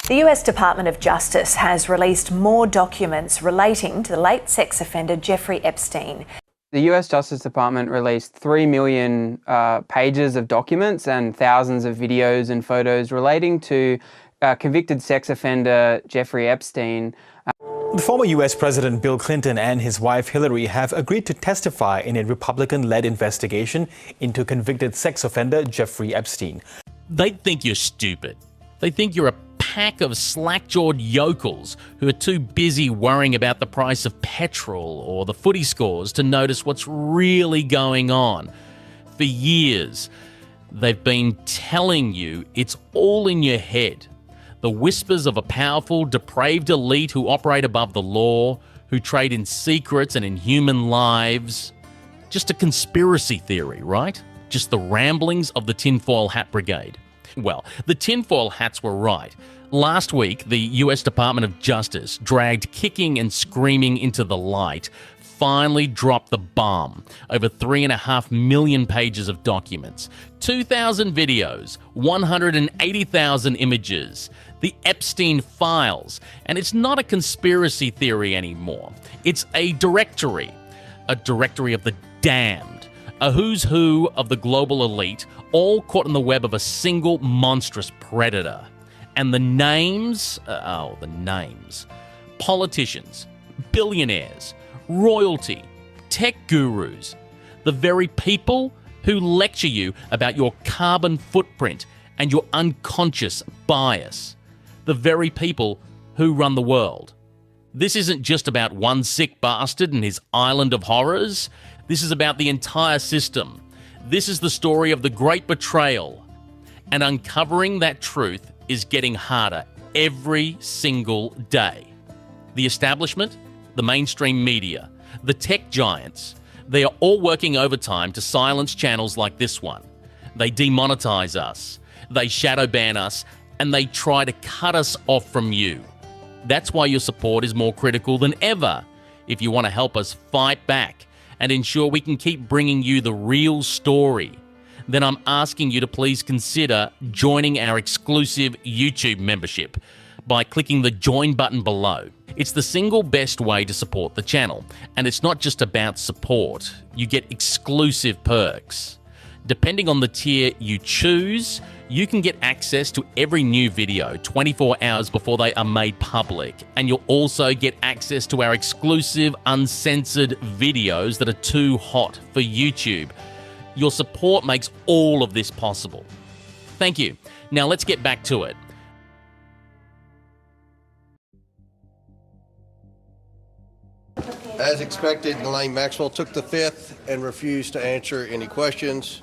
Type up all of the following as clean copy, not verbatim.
The US Department of Justice has released more documents relating to the late sex offender Jeffrey Epstein. The US Justice Department released 3 million pages of documents and thousands of videos and photos relating to convicted sex offender Jeffrey Epstein. The former US President Bill Clinton and his wife Hillary have agreed to testify in a Republican-led investigation into convicted sex offender Jeffrey Epstein. They think you're stupid. They think you're a pack of slack-jawed yokels who are too busy worrying about the price of petrol or the footy scores to notice what's really going on. For years, they've been telling you it's all in your head. The whispers of a powerful, depraved elite who operate above the law, who trade in secrets and in human lives. Just a conspiracy theory, right? Just the ramblings of the tinfoil hat brigade. Well, the tinfoil hats were right. Last week, the US Department of Justice, dragged kicking and screaming into the light, finally dropped the bomb. Over 3.5 million pages of documents, 2,000 videos, 180,000 images, the Epstein Files. And it's not a conspiracy theory anymore. It's a directory of the damned, a who's who of the global elite, all caught in the web of a single monstrous predator. And the names, the names. Politicians, billionaires, royalty, tech gurus, the very people who lecture you about your carbon footprint and your unconscious bias, the very people who run the world. This isn't just about one sick bastard and his island of horrors. This is about the entire system. This is the story of the great betrayal. And uncovering that truth is getting harder every single day. The establishment, the mainstream media, the tech giants, they are all working overtime to silence channels like this one. They demonetize us, they shadow ban us, and they try to cut us off from you. That's why your support is more critical than ever if you want to help us fight back and ensure we can keep bringing you the real story. Then I'm asking you to please consider joining our exclusive YouTube membership by clicking the join button below. It's the single best way to support the channel, and it's not just about support. You get exclusive perks. Depending on the tier you choose, you can get access to every new video 24 hours before they are made public, and you'll also get access to our exclusive uncensored videos that are too hot for YouTube. Your support makes all of this possible. Thank you. Now let's get back to it. As expected, Ghislaine Maxwell took the fifth and refused to answer any questions.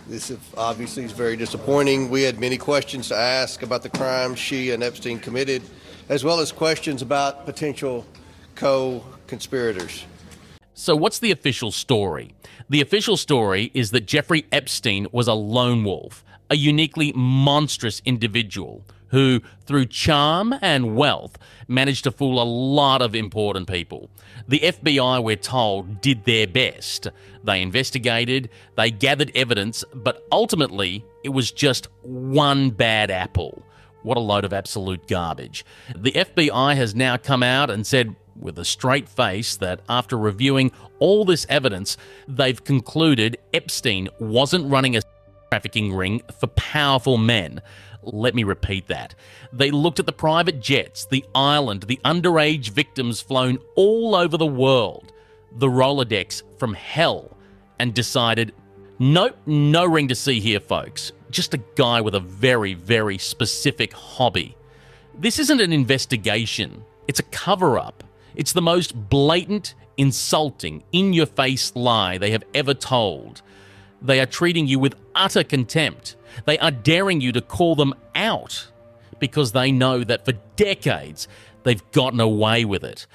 This obviously is very disappointing. We had many questions to ask about the crimes she and Epstein committed, as well as questions about potential co-conspirators. So what's the official story? The official story is that Jeffrey Epstein was a lone wolf, a uniquely monstrous individual who, through charm and wealth, managed to fool a lot of important people. The FBI, we're told, did their best. They investigated, they gathered evidence, but ultimately it was just one bad apple. What a load of absolute garbage. The FBI has now come out and said with a straight face that after reviewing all this evidence, they've concluded Epstein wasn't running a trafficking ring for powerful men. Let me repeat that. They looked at the private jets, the island, the underage victims flown all over the world, the Rolodex from hell, and decided, nope, no ring to see here, folks. Just a guy with a very, very specific hobby. This isn't an investigation. It's a cover-up. It's the most blatant, insulting, in-your-face lie they have ever told. They are treating you with utter contempt. They are daring you to call them out because they know that for decades they've gotten away with it.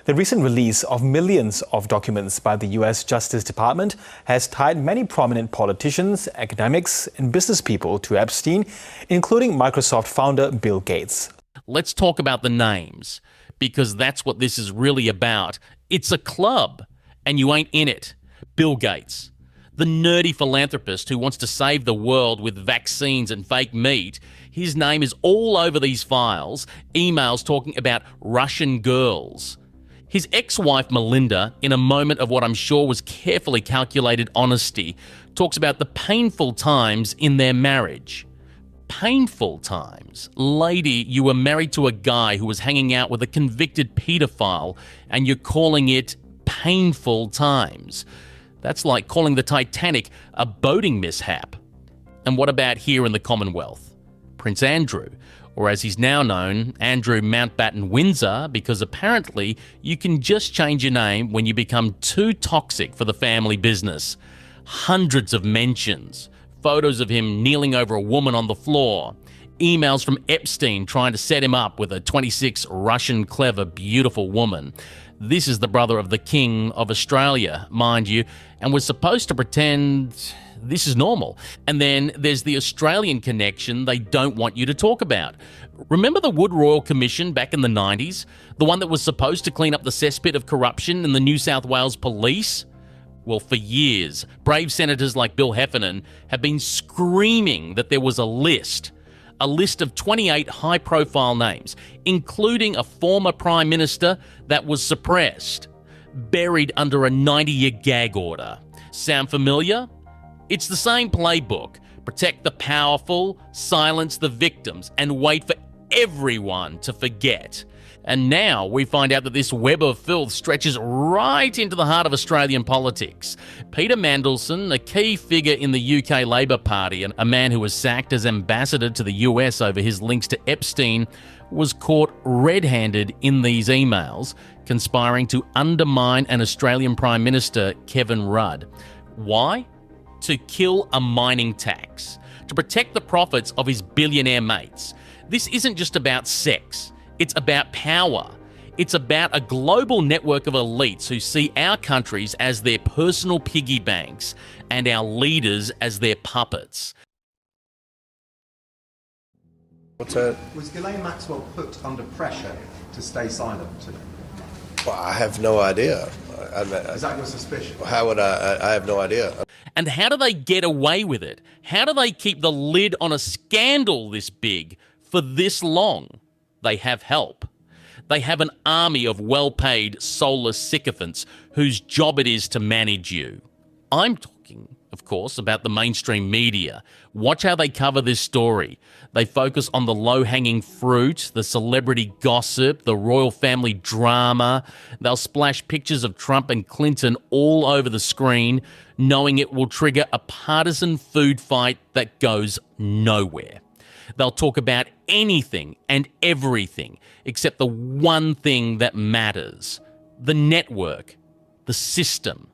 The recent release of millions of documents by the US Justice Department has tied many prominent politicians, academics, and business people to Epstein, including Microsoft founder Bill Gates. Let's talk about the names, because that's what this is really about. It's a club, and you ain't in it. Bill Gates, The nerdy philanthropist who wants to save the world with vaccines and fake meat, his name is all over these files, emails talking about Russian girls. His ex-wife Melinda, in a moment of what I'm sure was carefully calculated honesty, talks about the painful times in their marriage. Painful times? Lady, you were married to a guy who was hanging out with a convicted paedophile and you're calling it painful times. That's like calling the Titanic a boating mishap. And what about here in the Commonwealth? Prince Andrew, or as he's now known, Andrew Mountbatten Windsor, because apparently you can just change your name when you become too toxic for the family business. Hundreds of mentions, photos of him kneeling over a woman on the floor, emails from Epstein trying to set him up with a 26 Russian clever, beautiful woman. This is the brother of the King of Australia, mind you, and was supposed to pretend this is normal. And then there's the Australian connection they don't want you to talk about. Remember the Wood Royal Commission back in the 90s? The one that was supposed to clean up the cesspit of corruption in the New South Wales police? Well, for years, brave senators like Bill Heffernan have been screaming that there was a list of 28 high-profile names, including a former Prime Minister that was suppressed, buried under a 90-year gag order. Sound familiar? It's the same playbook. Protect the powerful, silence the victims, and wait for everyone to forget. And now we find out that this web of filth stretches right into the heart of Australian politics. Peter Mandelson, a key figure in the UK Labor Party and a man who was sacked as ambassador to the US over his links to Epstein, was caught red-handed in these emails, conspiring to undermine an Australian Prime Minister, Kevin Rudd. Why? To kill a mining tax, to protect the profits of his billionaire mates. This isn't just about sex. It's about power. It's about a global network of elites who see our countries as their personal piggy banks and our leaders as their puppets. What's that? Was Ghislaine Maxwell put under pressure to stay silent today? Well, I have no idea. Is that your suspicion? How would I have no idea. And how do they get away with it? How do they keep the lid on a scandal this big for this long? They have help. They have an army of well-paid, soulless sycophants whose job it is to manage you. I'm talking, of course, about the mainstream media. Watch how they cover this story. They focus on the low-hanging fruit, the celebrity gossip, the royal family drama. They'll splash pictures of Trump and Clinton all over the screen, knowing it will trigger a partisan food fight that goes nowhere. They'll talk about anything and everything except the one thing that matters: the network, the system.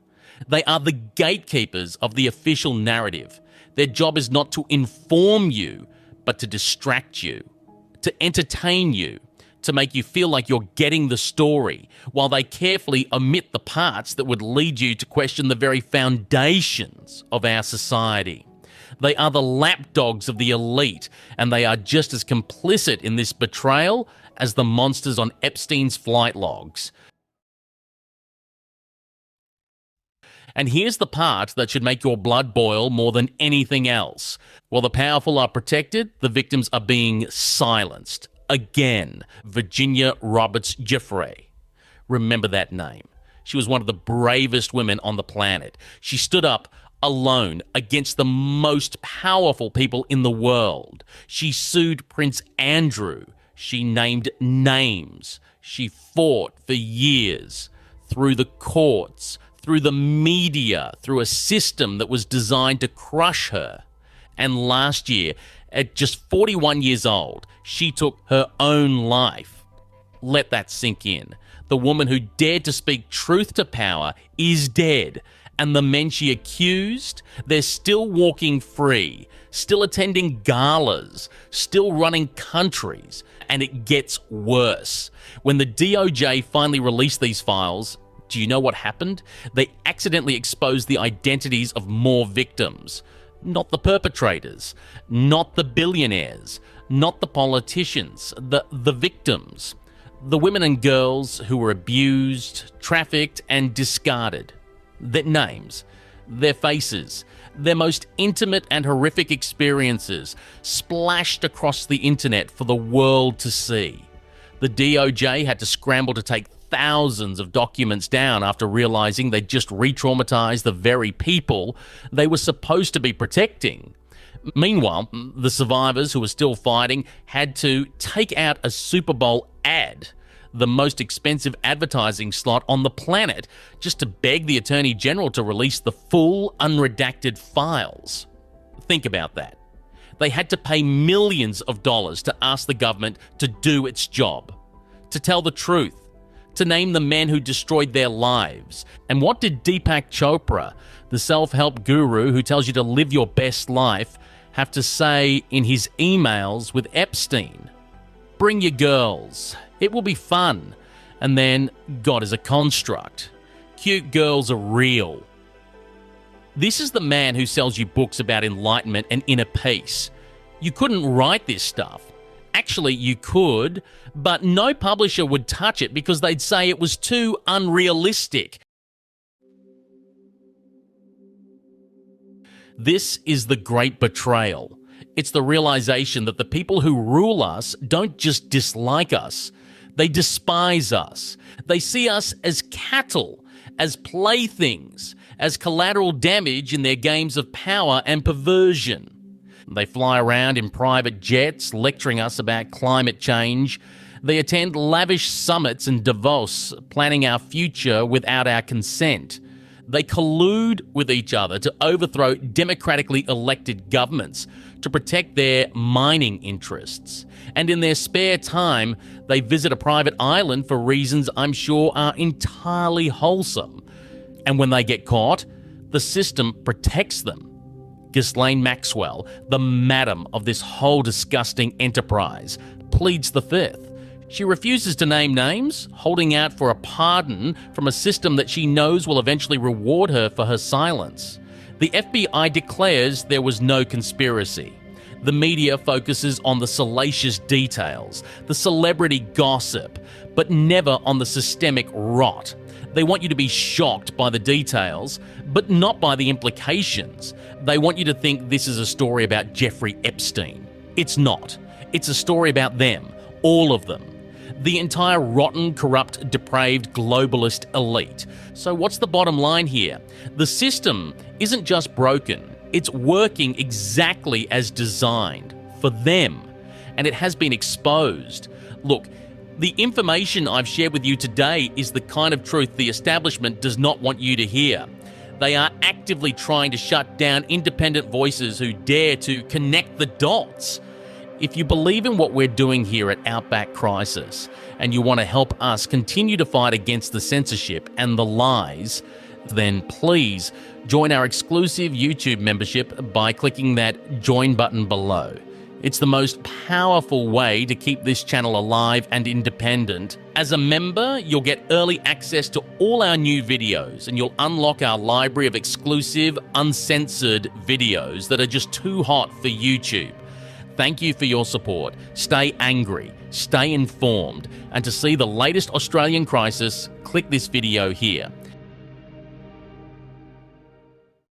They are the gatekeepers of the official narrative. Their job is not to inform you, but to distract you, to entertain you, to make you feel like you're getting the story, while they carefully omit the parts that would lead you to question the very foundations of our society. They are the lapdogs of the elite, and they are just as complicit in this betrayal as the monsters on Epstein's flight logs. And here's the part that should make your blood boil more than anything else. While the powerful are protected, the victims are being silenced. Again, Virginia Roberts Giuffre. Remember that name. She was one of the bravest women on the planet. She stood up alone against the most powerful people in the world. She sued Prince Andrew. She named names. She fought for years through the courts, through the media, through a system that was designed to crush her. And last year, at just 41 years old, she took her own life. Let that sink in. The woman who dared to speak truth to power is dead. And the men she accused, they're still walking free, still attending galas, still running countries. And it gets worse. When the DOJ finally released these files, do you know what happened? They accidentally exposed the identities of more victims. Not the perpetrators, not the billionaires, not the politicians, the victims. The women and girls who were abused, trafficked, and discarded. Their names. their faces, their most intimate and horrific experiences splashed across the internet for the world to see. The DOJ had to scramble to take thousands of documents down after realizing they'd just re-traumatized the very people they were supposed to be protecting. Meanwhile, the survivors who were still fighting had to take out a Super Bowl ad, the most expensive advertising slot on the planet, just to beg the Attorney General to release the full unredacted files. Think about that. They had to pay millions of dollars to ask the government to do its job, to tell the truth, to name the men who destroyed their lives. And what did Deepak Chopra, the self-help guru who tells you to live your best life, have to say in his emails with Epstein? Bring your girls. It will be fun. And then, God is a construct. Cute girls are real. This is the man who sells you books about enlightenment and inner peace. You couldn't write this stuff. Actually, you could, but no publisher would touch it because they'd say it was too unrealistic. This is the great betrayal. It's the realization that the people who rule us don't just dislike us, they despise us. They see us as cattle, as playthings, as collateral damage in their games of power and perversion. They fly around in private jets, lecturing us about climate change. They attend lavish summits in Davos, planning our future without our consent. They collude with each other to overthrow democratically elected governments to protect their mining interests. And in their spare time, they visit a private island for reasons I'm sure are entirely wholesome. And when they get caught, the system protecks them. Ghislaine Maxwell, the madam of this whole disgusting enterprise, pleads the fifth. She refuses to name names, holding out for a pardon from a system that she knows will eventually reward her for her silence. The FBI declares there was no conspiracy. The media focuses on the salacious details, the celebrity gossip, but never on the systemic rot. They want you to be shocked by the details, but not by the implications. They want you to think this is a story about Jeffrey Epstein. It's not. It's a story about them, all of them. The entire rotten, corrupt, depraved, globalist elite. So what's the bottom line here? The system isn't just broken, it's working exactly as designed, for them. And it has been exposed. Look, the information I've shared with you today is the kind of truth the establishment does not want you to hear. They are actively trying to shut down independent voices who dare to connect the dots. If you believe in what we're doing here at Outback Crisis, and you want to help us continue to fight against the censorship and the lies, then please join our exclusive YouTube membership by clicking that join button below. It's the most powerful way to keep this channel alive and independent. As a member, you'll get early access to all our new videos, and you'll unlock our library of exclusive, uncensored videos that are just too hot for YouTube. Thank you for your support. Stay angry, stay informed, and to see the latest Australian crisis, click this video here.